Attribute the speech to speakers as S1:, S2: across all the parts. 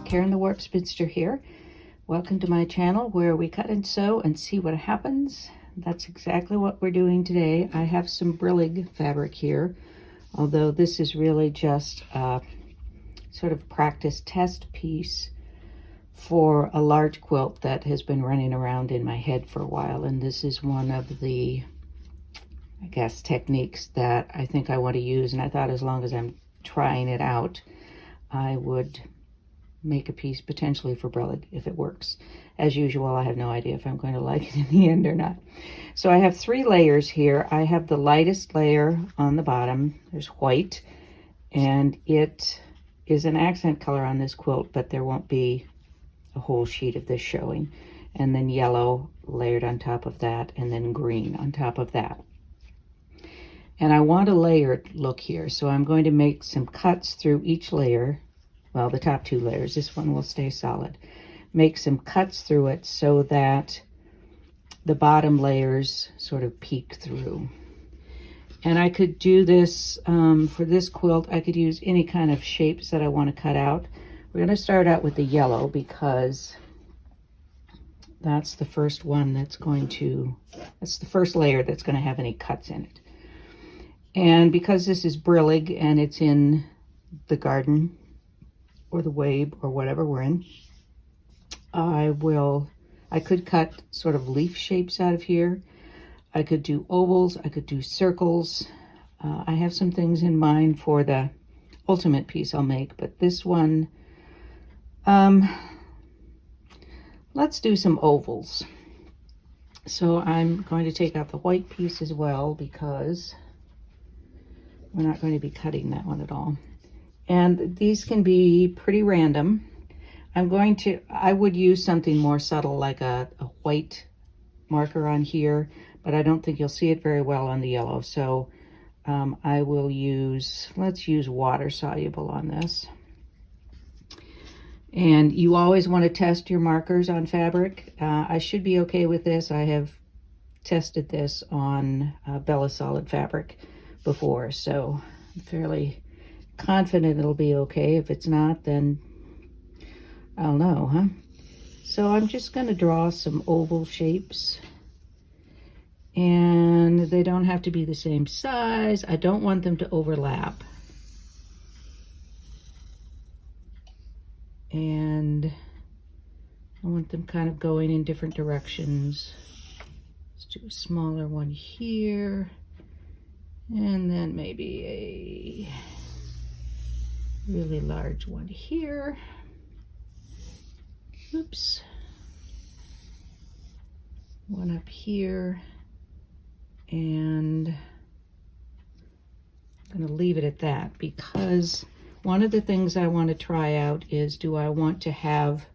S1: Karen the Warp Spinster here. Welcome to my channel where we cut and sew and see what happens. That's exactly what we're doing today. I have some Brillig fabric here, although this is really just a sort of practice test piece for a large quilt that has been running around in my head for a while, and this is one of the, I guess, techniques that I think I want to use, and I thought as long as I'm trying it out, I would make a piece potentially for Brillig if it works. As usual, I have no idea if I'm going to like it in the end or not. So I have 3 layers here. I have the lightest layer on the bottom. There's white, and it is an accent color on this quilt, but there won't be a whole sheet of this showing. And then yellow layered on top of that, and then green on top of that. And I want a layered look here, so I'm going to make some cuts through each layer. Well, the top 2 layers, this one will stay solid. Make some cuts through it so that the bottom layers sort of peek through. And I could do this, for this quilt, I could use any kind of shapes that I want to cut out. We're going to start out with the yellow because that's the first one that's the first layer that's going to have any cuts in it. And because this is Brillig and it's in the garden or the Wabe or whatever we're in, I could cut sort of leaf shapes out of here. I could do ovals, I could do circles. I have some things in mind for the ultimate piece I'll make, but this one, let's do some ovals. So I'm going to take out the white piece as well because we're not going to be cutting that one at all. And these can be pretty random. I would use something more subtle like a white marker on here, but I don't think you'll see it very well on the yellow. So I will let's use water soluble on this. And you always want to test your markers on fabric. I should be okay with this. I have tested this on Bella Solid fabric before, so I'm fairly confident it'll be okay. If it's not, then I'll know, huh? So I'm just going to draw some oval shapes, and they don't have to be the same size. I don't want them to overlap. And I want them kind of going in different directions. Let's do a smaller one here. And then maybe a really large one here. Oops. One up here. And I'm going to leave it at that because one of the things I want to try out is, do I want to have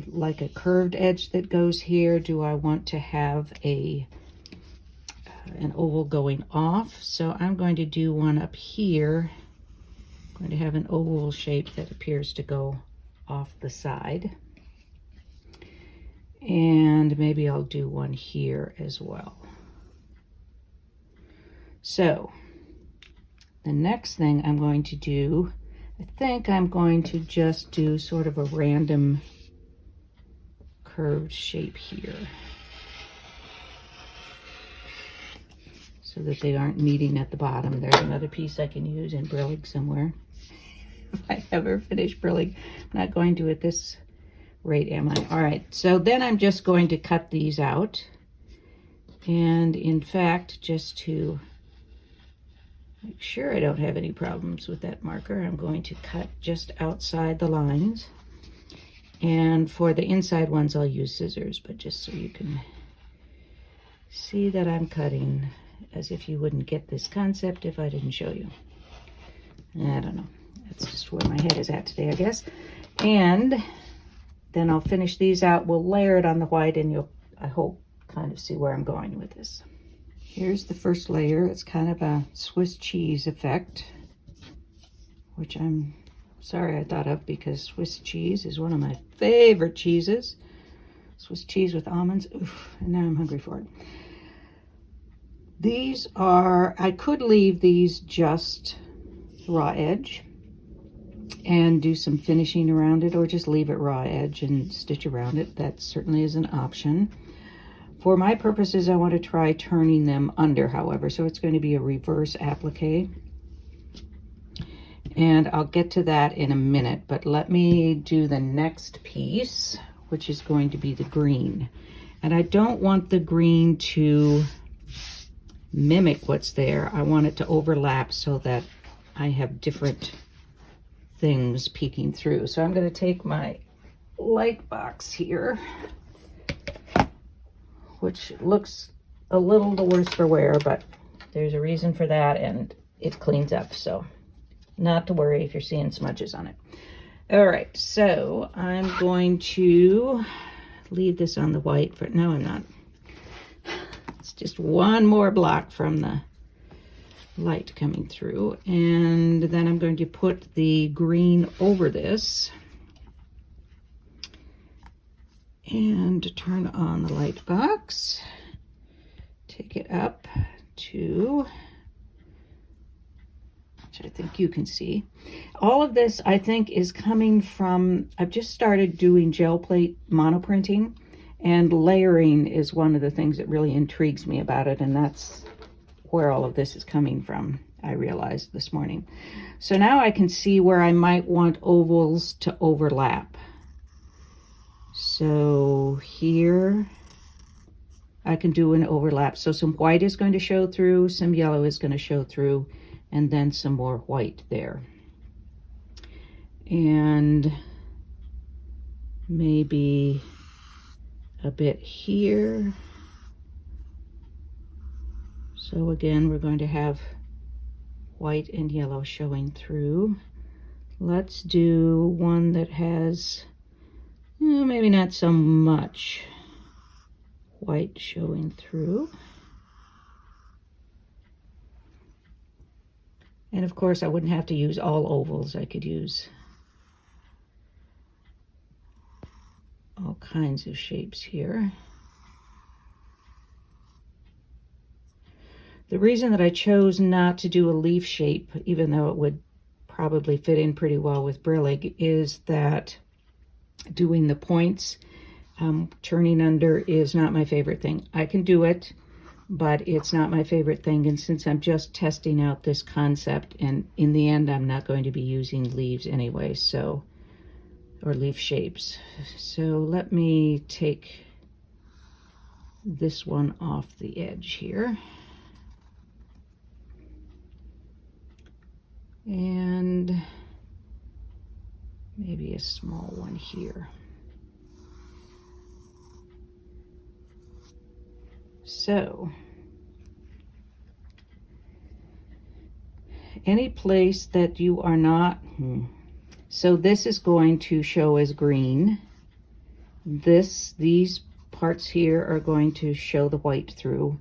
S1: like a curved edge that goes here? Do I want to have an oval going off? So I'm going to do one up here. I'm going to have an oval shape that appears to go off the side. And maybe I'll do one here as well. So the next thing I'm going to do, I think I'm going to just do sort of a random curved shape here, so that they aren't meeting at the bottom. There's another piece I can use in Brillig somewhere. If I ever finish Brillig, I'm not going to at this rate, am I? All right, so then I'm just going to cut these out. And in fact, just to make sure I don't have any problems with that marker, I'm going to cut just outside the lines. And for the inside ones, I'll use scissors, but just so you can see that I'm cutting, as if you wouldn't get this concept if I didn't show you. I don't know. That's just where my head is at today, I guess. And then I'll finish these out. We'll layer it on the white, and you'll, I hope, kind of see where I'm going with this. Here's the first layer. It's kind of a Swiss cheese effect, which I'm sorry I thought of because Swiss cheese is one of my favorite cheeses. Swiss cheese with almonds. Oof, and now I'm hungry for it. These are, I could leave these just raw edge, and do some finishing around it, or just leave it raw edge and stitch around it. That certainly is an option. For my purposes, I want to try turning them under, however, so it's going to be a reverse applique. And I'll get to that in a minute, but let me do the next piece, which is going to be the green. And I don't want the green to mimic what's there. I want it to overlap so that I have different things peeking through. So I'm going to take my light box here, which looks a little the worse for wear, but there's a reason for that, and it cleans up, so not to worry if you're seeing smudges on it. All right, so I'm going to leave this on the white for, no, I'm not. It's just one more block from the light coming through, and then I'm going to put the green over this and turn on the light box, take it up to, which I think you can see. All of this, I think, is coming from, I've just started doing gel plate monoprinting, and layering is one of the things that really intrigues me about it, and that's where all of this is coming from, I realized this morning. So now I can see where I might want ovals to overlap. So here I can do an overlap. So some white is going to show through, some yellow is going to show through, and then some more white there. And maybe a bit here. So again, we're going to have white and yellow showing through. Let's do one that has maybe not so much white showing through. And of course, I wouldn't have to use all ovals. I could use all kinds of shapes here. The reason that I chose not to do a leaf shape, even though it would probably fit in pretty well with Brillig, is that doing the points, turning under, is not my favorite thing. I can do it, but it's not my favorite thing. And since I'm just testing out this concept, and in the end, I'm not going to be using leaves anyway, so, or leaf shapes. So let me take this one off the edge here. And maybe a small one here. So any place that you are not, so this is going to show as green. These parts here are going to show the white through,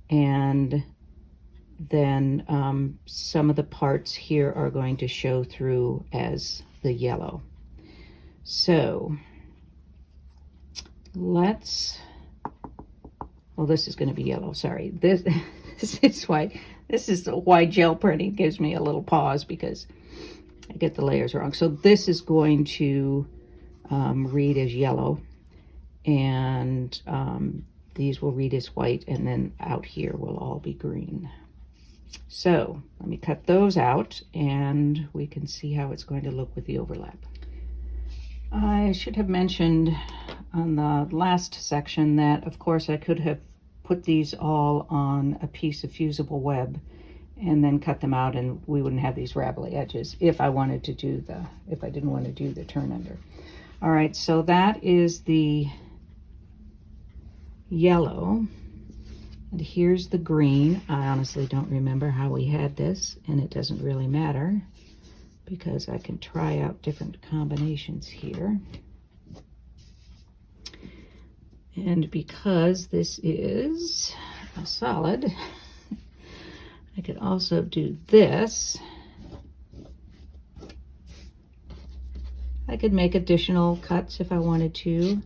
S1: and then some of the parts here are going to show through as the yellow. So let's, well, this is going to be yellow, sorry. This is why, this is why gel printing gives me a little pause, because I get the layers wrong. So this is going to read as yellow, and these will read as white, and then out here will all be green. So let me cut those out, and we can see how it's going to look with the overlap. I should have mentioned on the last section that, of course, I could have put these all on a piece of fusible web and then cut them out, and we wouldn't have these ravelly edges if I wanted to do if I didn't want to do the turn under. All right, so that is the yellow. And here's the green. I honestly don't remember how we had this, and it doesn't really matter because I can try out different combinations here. And because this is a solid, I could also do this. I could make additional cuts if I wanted to.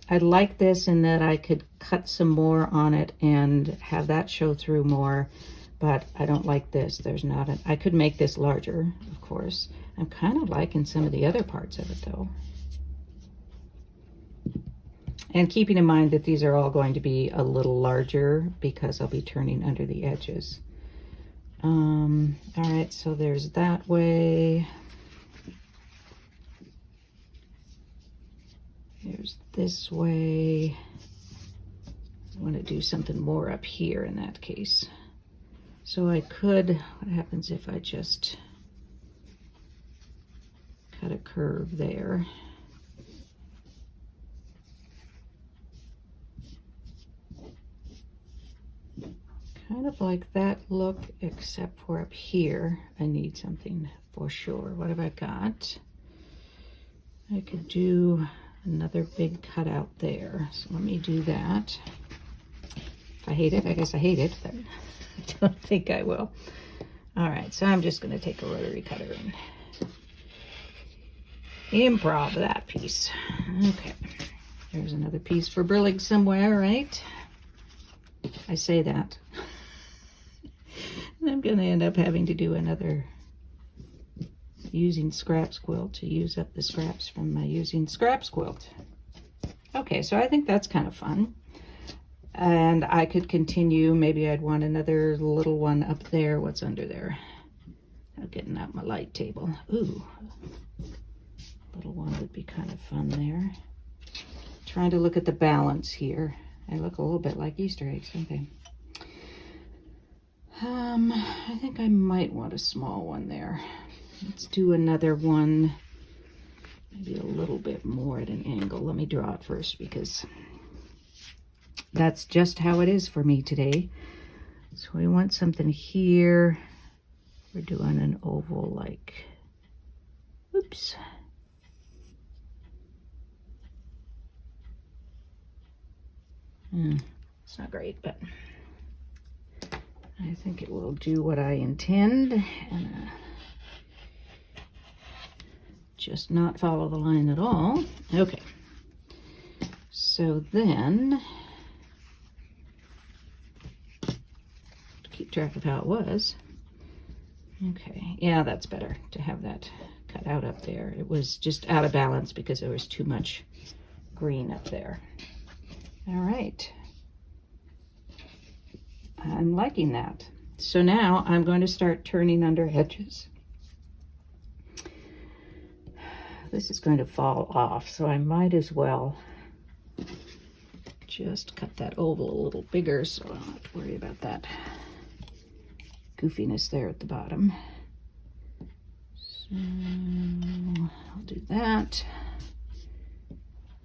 S1: I like this in that I could cut some more on it and have that show through more, but I don't like this. There's not an, I could make this larger, of course. I'm kind of liking some of the other parts of it though. And keeping in mind that these are all going to be a little larger because I'll be turning under the edges. All right, so there's that way. There's this way. I want to do something more up here in that case. So I could, what happens if I just cut a curve there? Kind of like that look, except for up here, I need something for sure. What have I got? I could do another big cutout there. So let me do that. If I hate it, I guess I hate it, but I don't think I will. All right, so I'm just gonna take a rotary cutter and improv that piece. Okay, there's another piece for Brillig somewhere, right? I say that. I'm going to end up having to do another using scraps quilt to use up the scraps from my using scraps quilt. Okay, so I think that's kind of fun. And I could continue. Maybe I'd want another little one up there. What's under there? I'm getting out my light table. Ooh, little one would be kind of fun there. Trying to look at the balance here. They look a little bit like Easter eggs, don't they? I think I might want a small one there. Let's do another one, maybe a little bit more at an angle. Let me draw it first because that's just how it is for me today. So we want something here. We're doing an oval like, oops. It's not great, but I think it will do what I intend, and just not follow the line at all. Okay, so then, to keep track of how it was. Okay, yeah, that's better to have that cut out up there. It was just out of balance because there was too much green up there. All right. I'm liking that. So now I'm going to start turning under edges. This is going to fall off, so I might as well just cut that oval a little bigger so I don't have to worry about that goofiness there at the bottom. So I'll do that.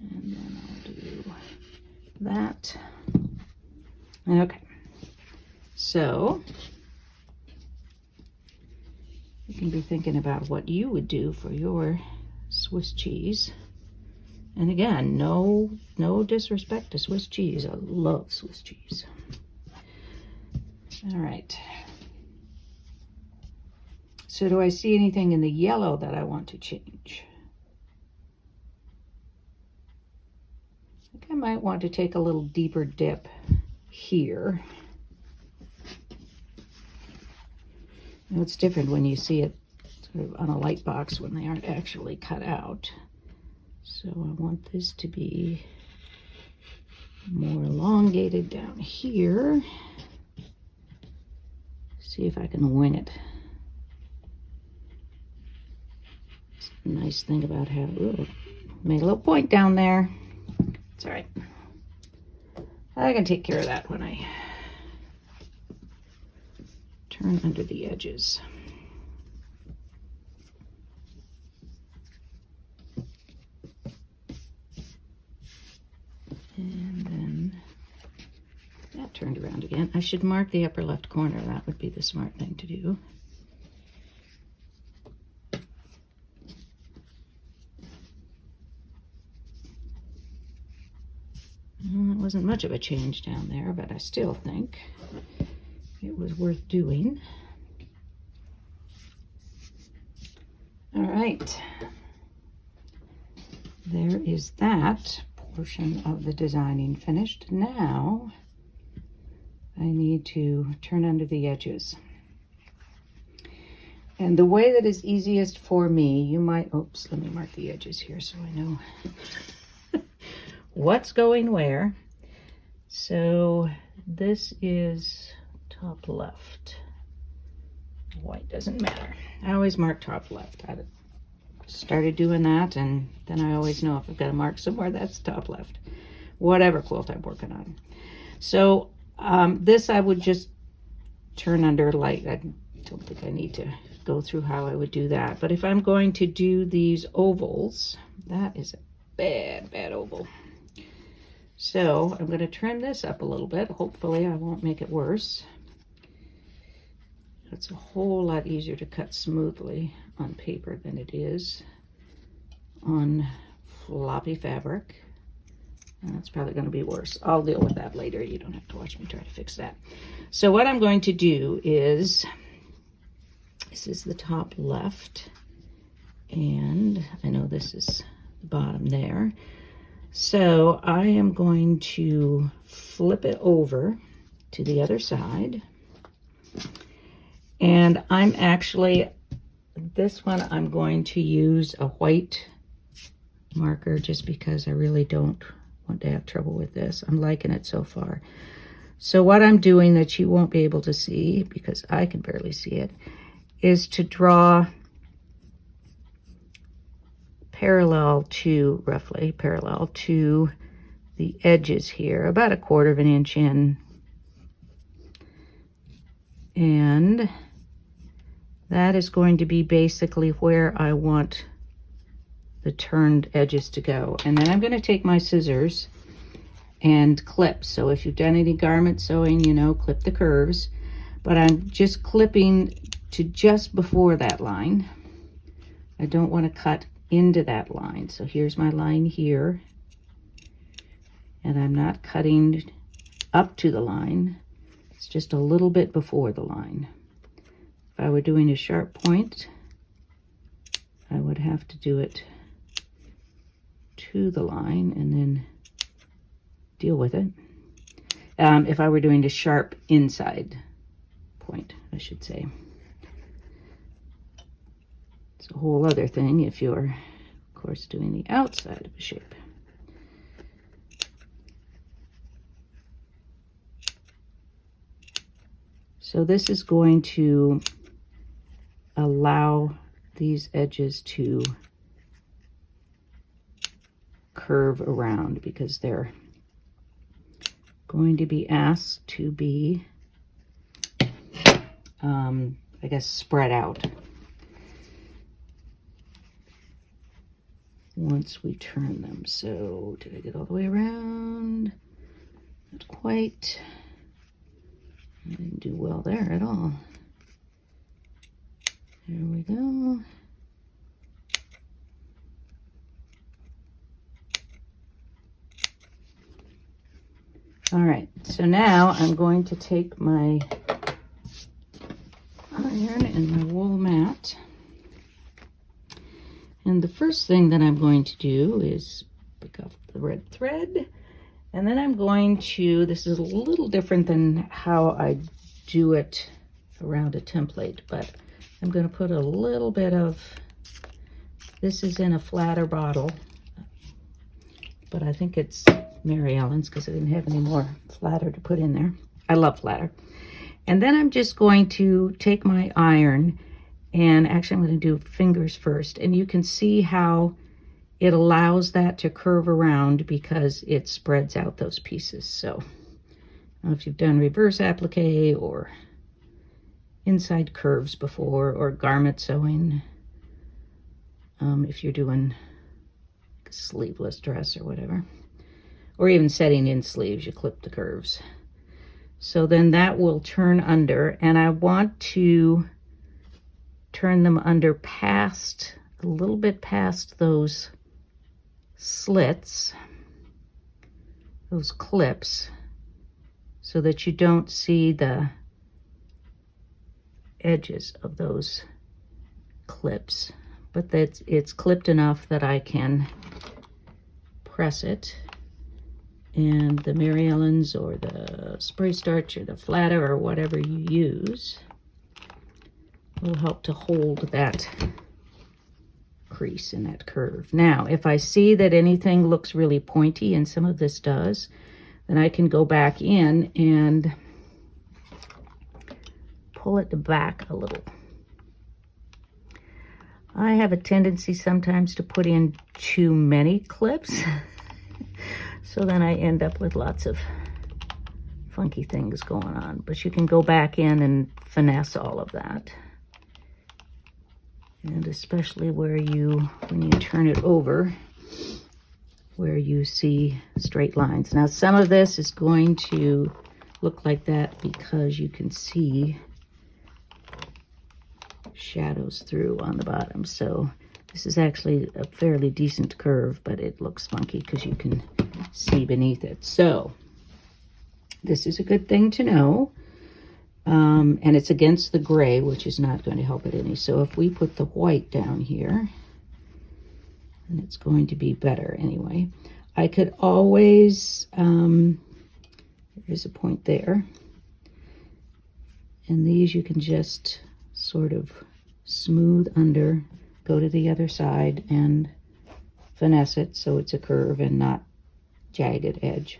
S1: And then I'll do that. Okay. So you can be thinking about what you would do for your Swiss cheese. And again, no disrespect to Swiss cheese. I love Swiss cheese. All right. So do I see anything in the yellow that I want to change? I think I might want to take a little deeper dip here. Now it's different when you see it sort of on a light box when they aren't actually cut out. So I want this to be more elongated down here. See if I can wing it. It's a nice thing about having, ooh, made a little point down there. It's all right. I can take care of that when I turn under the edges. And then that turned around again. I should mark the upper left corner. That would be the smart thing to do. Well, it wasn't much of a change down there, but I still think it was worth doing. All right. There is that portion of the designing finished. Now I need to turn under the edges. And the way that is easiest for me, you might, oops, let me mark the edges here so I know what's going where. So this is top left. White doesn't matter. I always mark top left. I started doing that, and then I always know if I've got to mark somewhere, that's top left. Whatever quilt I'm working on. So this I would just turn under light. I don't think I need to go through how I would do that. But if I'm going to do these ovals, that is a bad oval. So I'm going to trim this up a little bit. Hopefully I won't make it worse. It's a whole lot easier to cut smoothly on paper than it is on floppy fabric. And that's probably going to be worse. I'll deal with that later. You don't have to watch me try to fix that. So what I'm going to do is, this is the top left, and I know this is the bottom there. So I am going to flip it over to the other side. And I'm actually, this one I'm going to use a white marker just because I really don't want to have trouble with this. I'm liking it so far. So what I'm doing that you won't be able to see, because I can barely see it, is to draw roughly parallel to the edges here, about 1/4 of an inch in. And that is going to be basically where I want the turned edges to go. And then I'm going to take my scissors and clip. So if you've done any garment sewing, you know, clip the curves. But I'm just clipping to just before that line. I don't want to cut into that line. So here's my line here. And I'm not cutting up to the line. It's just a little bit before the line. If I were doing a sharp point, I would have to do it to the line and then deal with it. If I were doing a sharp inside point, I should say. It's a whole other thing if you're, of course, doing the outside of a shape. So this is going to allow these edges to curve around because they're going to be asked to be, I guess, spread out once we turn them. So did I get all the way around? Not quite. I didn't do well there at all. There we go. All right, so now I'm going to take my iron and my wool mat. And the first thing that I'm going to do is pick up the red thread. And then I'm going to, this is a little different than how I do it around a template, but I'm going to put a little bit of, this is in a flatter bottle, but I think it's Mary Ellen's because I didn't have any more flatter to put in there. I love flatter. And then I'm just going to take my iron, and actually I'm going to do fingers first, and you can see how it allows that to curve around because it spreads out those pieces. So if you've done reverse applique or inside curves before, or garment sewing, if you're doing a sleeveless dress or whatever, or even setting in sleeves, you clip the curves. So then that will turn under, and I want to turn them under past, a little bit past those slits, those clips, so that you don't see the edges of those clips, but that it's clipped enough that I can press it And the Mary Ellen's or the spray starch or the flatter or whatever you use will help to hold that crease in that curve. Now, if I see that anything looks really pointy, and some of this does, then I can go back in and pull it back a little. I have a tendency sometimes to put in too many clips, so then I end up with lots of funky things going on. But you can go back in and finesse all of that. And especially where when you turn it over, where you see straight lines. Now, some of this is going to look like that because you can see shadows through on the bottom. So this is actually a fairly decent curve, but it looks funky because you can see beneath it. So this is a good thing to know. And it's against the gray, which is not going to help it any. So if we put the white down here, and it's going to be better anyway. I could always, there's a point there. And these you can just sort of smooth under, go to the other side and finesse it so it's a curve and not jagged edge.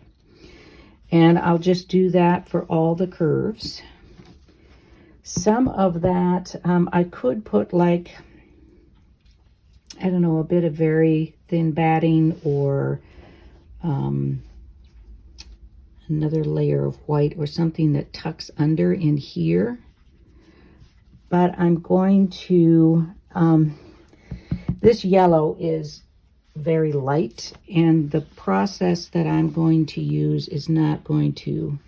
S1: And I'll just do that for all the curves. Some of that, I could put like, I don't know, a bit of very thin batting or another layer of white or something that tucks under in here. But I'm going to, this yellow is very light, and the process that I'm going to use is not going to,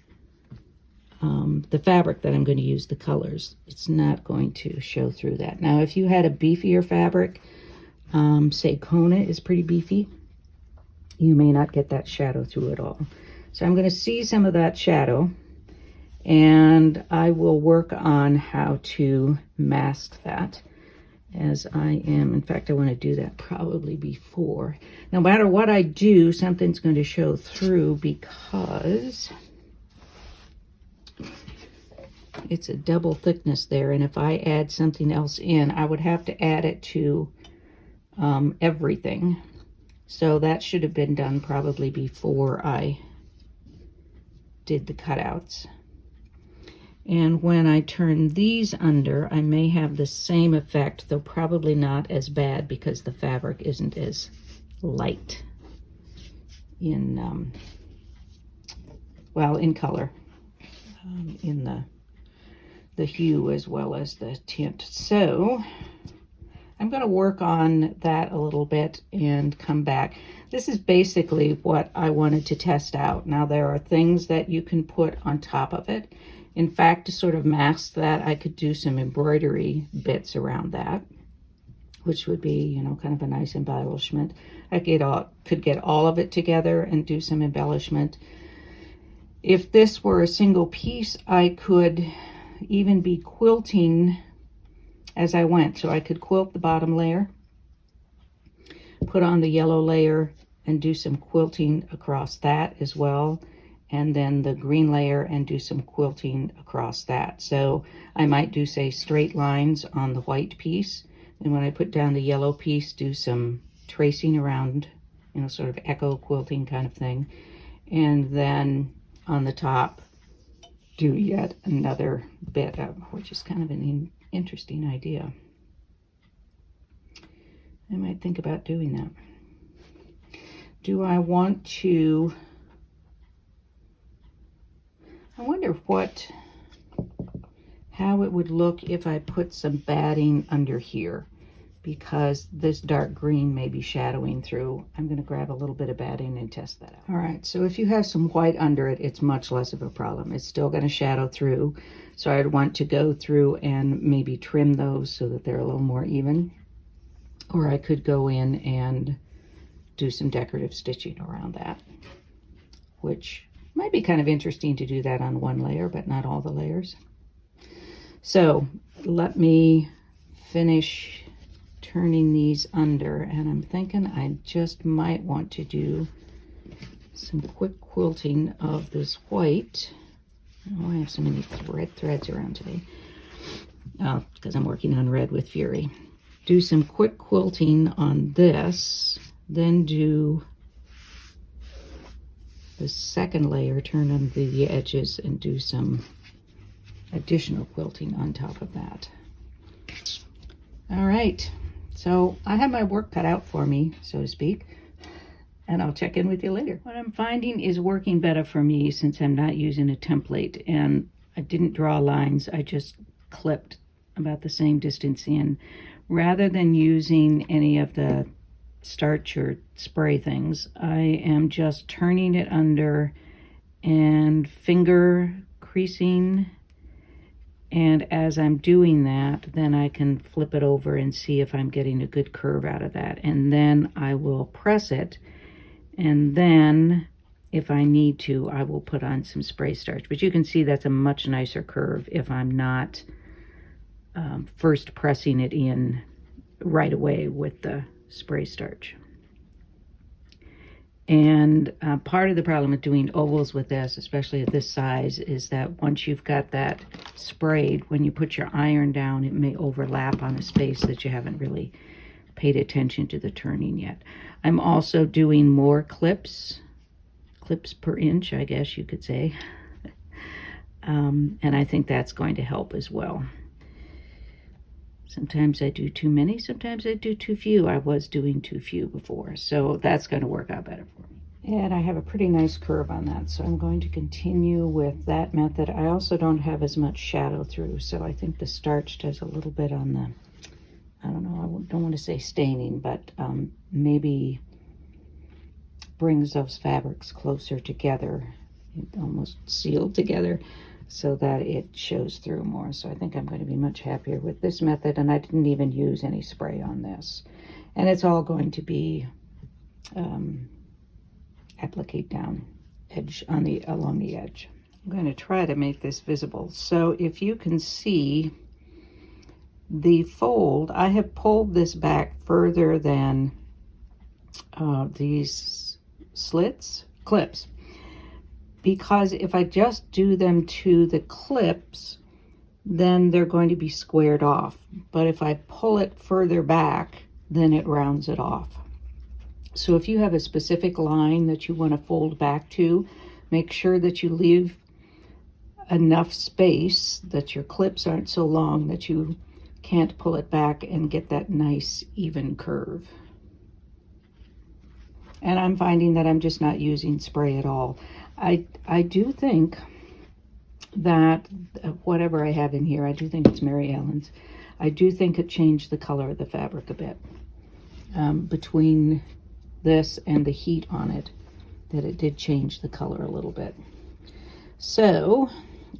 S1: the fabric that I'm going to use, the colors, it's not going to show through that. Now, if you had a beefier fabric, say Kona is pretty beefy, you may not get that shadow through at all. So I'm going to see some of that shadow, and I will work on how to mask that as I am. In fact, I want to do that probably before. No matter what I do, something's going to show through because it's a double thickness there, and if I add something else in, I would have to add it to everything. So that should have been done probably before I did the cutouts. And when I turn these under, I may have the same effect, though probably not as bad because the fabric isn't as light in, well, in color, in the hue as well as the tint. So I'm going to work on that a little bit and come back. This is basically what I wanted to test out. Now, there are things that you can put on top of it. In fact, to sort of mask that, I could do some embroidery bits around that, which would be, you know, kind of a nice embellishment. I could get all of it together and do some embellishment. If this were a single piece, I could even be quilting as I went. So I could quilt the bottom layer, put on the yellow layer, and do some quilting across that as well. And then the green layer and do some quilting across that. So I might do, say, straight lines on the white piece. And when I put down the yellow piece, do some tracing around, you know, sort of echo quilting kind of thing. And then on the top, do yet another bit of, which is kind of an interesting idea. I might think about doing that. Do I want to, I wonder how it would look if I put some batting under here, because this dark green may be shadowing through. I'm going to grab a little bit of batting and test that out. All right, so if you have some white under it, it's much less of a problem. It's still going to shadow through, so I'd want to go through and maybe trim those so that they're a little more even. Or I could go in and do some decorative stitching around that, which might be kind of interesting to do that on one layer, but not all the layers. So let me finish turning these under, and I'm thinking I just might want to do some quick quilting of this white. Oh, I have so many red threads around today. Oh, because I'm working on Red with Fury. Do some quick quilting on this, then do the second layer, turn on the edges, and do some additional quilting on top of that. All right, so I have my work cut out for me, so to speak, and I'll check in with you later. What I'm finding is working better for me since I'm not using a template, and I didn't draw lines, I just clipped about the same distance in. Rather than using any of the starch or spray things, I am just turning it under and finger creasing, and as I'm doing that, then I can flip it over and see if I'm getting a good curve out of that, and then I will press it, and then if I need to, I will put on some spray starch. But you can see that's a much nicer curve if I'm not first pressing it in right away with the spray starch. And part of the problem with doing ovals with this, especially at this size, is that once you've got that sprayed, when you put your iron down, it may overlap on a space that you haven't really paid attention to the turning yet. I'm also doing more clips per inch, I guess you could say. And I think that's going to help as well. Sometimes I do too many, sometimes I do too few. I was doing too few before, so that's going to work out better for me. And I have a pretty nice curve on that, so I'm going to continue with that method. I also don't have as much shadow through, so I think the starch does a little bit on the, I don't know, I don't want to say staining, but maybe brings those fabrics closer together, almost sealed together, so that it shows through more. So I think I'm going to be much happier with this method, and I didn't even use any spray on this. And it's all going to be applicate down edge on the along the edge. I'm going to try to make this visible. So if you can see the fold, I have pulled this back further than these clips, because if I just do them to the clips, then they're going to be squared off. But if I pull it further back, then it rounds it off. So if you have a specific line that you want to fold back to, make sure that you leave enough space that your clips aren't so long that you can't pull it back and get that nice even curve. And I'm finding that I'm just not using spray at all. I do think that whatever I have in here, I do think it's Mary Ellen's. I do think it changed the color of the fabric a bit. Between this and the heat on it, that it did change the color a little bit. So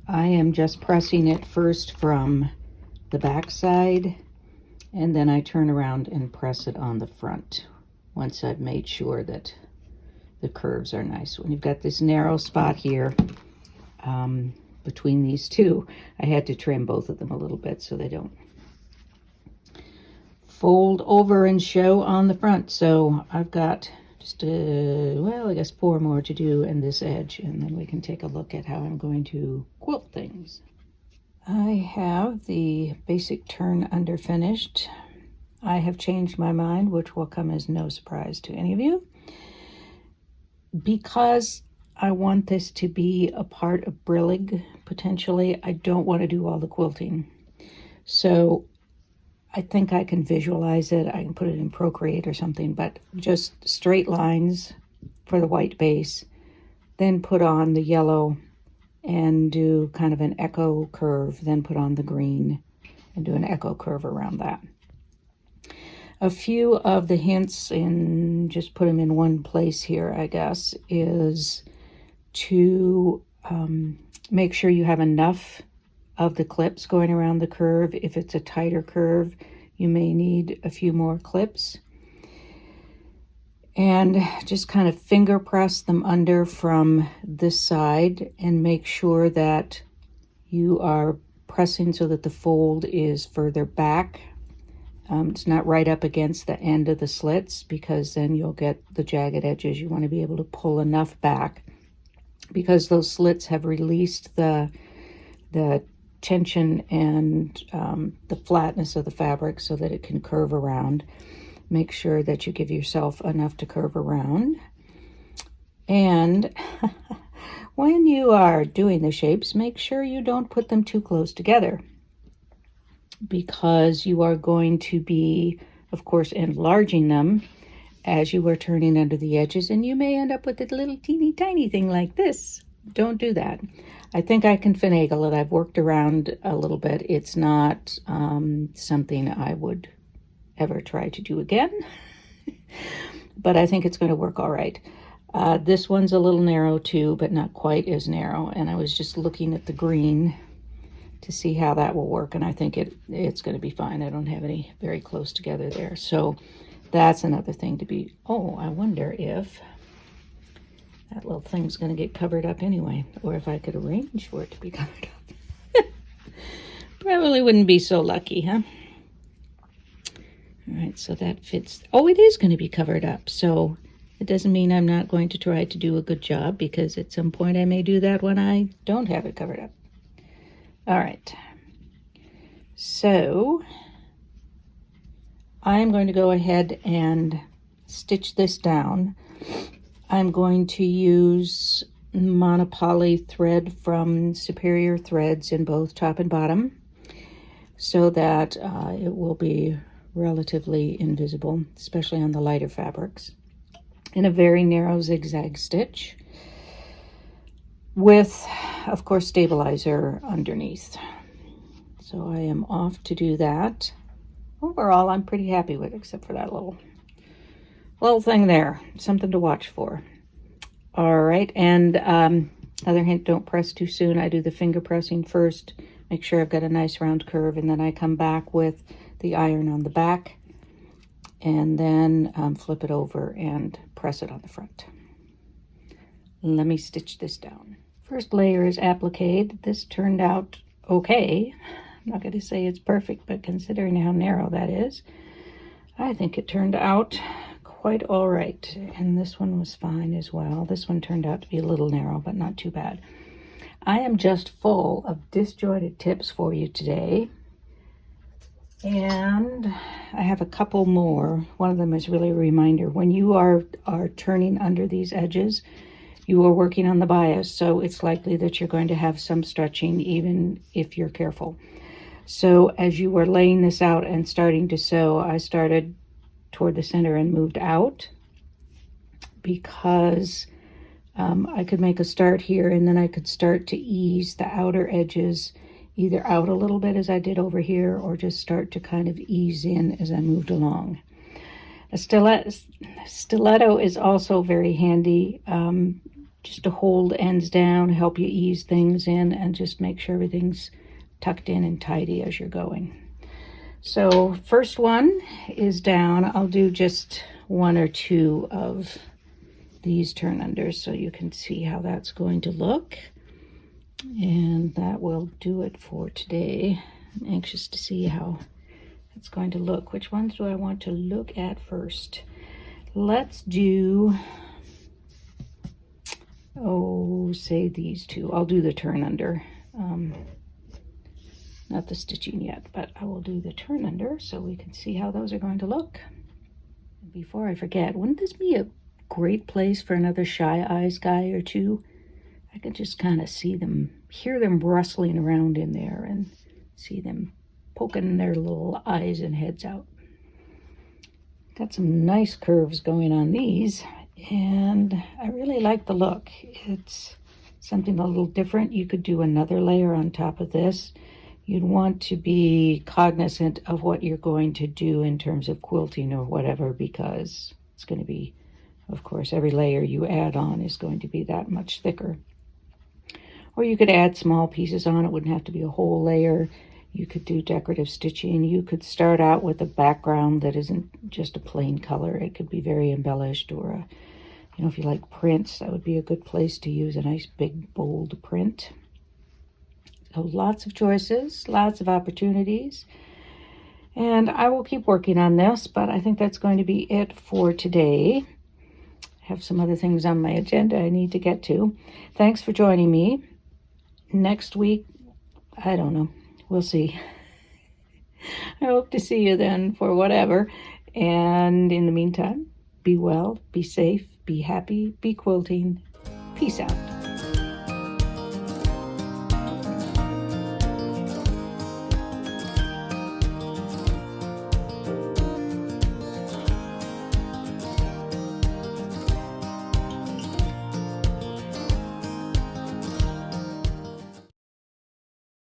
S1: I am just pressing it first from the back side, and then I turn around and press it on the front once I've made sure that the curves are nice. When you've got this narrow spot here between these two, I had to trim both of them a little bit so they don't fold over and show on the front. So I've got just well, I guess 4 more to do in this edge, and then we can take a look at how I'm going to quilt things. I have the basic turn under finished. I have changed my mind, which will come as no surprise to any of you, because I want this to be a part of Brillig, potentially. I don't want to do all the quilting. So I think I can visualize it. I can put it in Procreate or something, but just straight lines for the white base, then put on the yellow and do kind of an echo curve, then put on the green and do an echo curve around that. A few of the hints, and just put them in one place here, I guess, is to make sure you have enough of the clips going around the curve. If it's a tighter curve, you may need a few more clips. And just kind of finger press them under from this side and make sure that you are pressing so that the fold is further back It's not right up against the end of the slits, because then you'll get the jagged edges. You want to be able to pull enough back, because those slits have released the tension and the flatness of the fabric so that it can curve around. Make sure that you give yourself enough to curve around. And when you are doing the shapes, make sure you don't put them too close together, because you are going to be, of course, enlarging them as you are turning under the edges, and you may end up with a little teeny tiny thing like this. Don't do that. I think I can finagle it. I've worked around a little bit. It's not something I would ever try to do again, but I think it's going to work all right. This one's a little narrow too, but not quite as narrow, and I was just looking at the green to see how that will work, and I think it's going to be fine. I don't have any very close together there, so that's another thing to be. Oh, I wonder if that little thing's going to get covered up anyway, or if I could arrange for it to be covered up. Probably wouldn't be so lucky, huh? All right, so that fits. Oh, it is going to be covered up, so it doesn't mean I'm not going to try to do a good job, because at some point I may do that when I don't have it covered up. All right, so I'm going to go ahead and stitch this down. I'm going to use monopoly thread from Superior Threads in both top and bottom, so that it will be relatively invisible, especially on the lighter fabrics, in a very narrow zigzag stitch with, of course, stabilizer underneath. So I am off to do that. Overall, I'm pretty happy with it, except for that little thing there. Something to watch for. All right, and other hint, don't press too soon. I do the finger pressing first, make sure I've got a nice round curve, and then I come back with the iron on the back, and then flip it over and press it on the front. Let me stitch this down. First layer is appliqued. This turned out okay. I'm not going to say it's perfect, but considering how narrow that is, I think it turned out quite all right. And this one was fine as well. This one turned out to be a little narrow, but not too bad. I am just full of disjointed tips for you today. And I have a couple more. One of them is really a reminder. When you are turning under these edges, you are working on the bias, so it's likely that you're going to have some stretching, even if you're careful. So as you were laying this out and starting to sew, I started toward the center and moved out, because I could make a start here, and then I could start to ease the outer edges either out a little bit as I did over here, or just start to kind of ease in as I moved along. A stiletto is also very handy, just to hold ends down, help you ease things in, and just make sure everything's tucked in and tidy as you're going. So first one is down. I'll do just one or two of these turn unders so you can see how that's going to look. And that will do it for today. I'm anxious to see how it's going to look. Which ones do I want to look at first? Let's do, say these two. I'll do the turn under. Not the stitching yet, but I will do the turn under so we can see how those are going to look. Before I forget, wouldn't this be a great place for another Shy Eyes guy or two? I could just kind of see them, hear them rustling around in there, and see them poking their little eyes and heads out. Got some nice curves going on these, and I really like the look. It's something a little different. You could do another layer on top of this. You'd want to be cognizant of what you're going to do in terms of quilting or whatever, because it's going to be, of course, every layer you add on is going to be that much thicker. Or you could add small pieces on. It wouldn't have to be a whole layer. You could do decorative stitching. You could start out with a background that isn't just a plain color. It could be very embellished, or if you like prints, that would be a good place to use a nice big bold print. So lots of choices, lots of opportunities. And I will keep working on this, but I think that's going to be it for today. I have some other things on my agenda I need to get to. Thanks for joining me. Next week, I don't know. We'll see. I hope to see you then for whatever. And in the meantime, be well, be safe, be happy, be quilting. Peace out.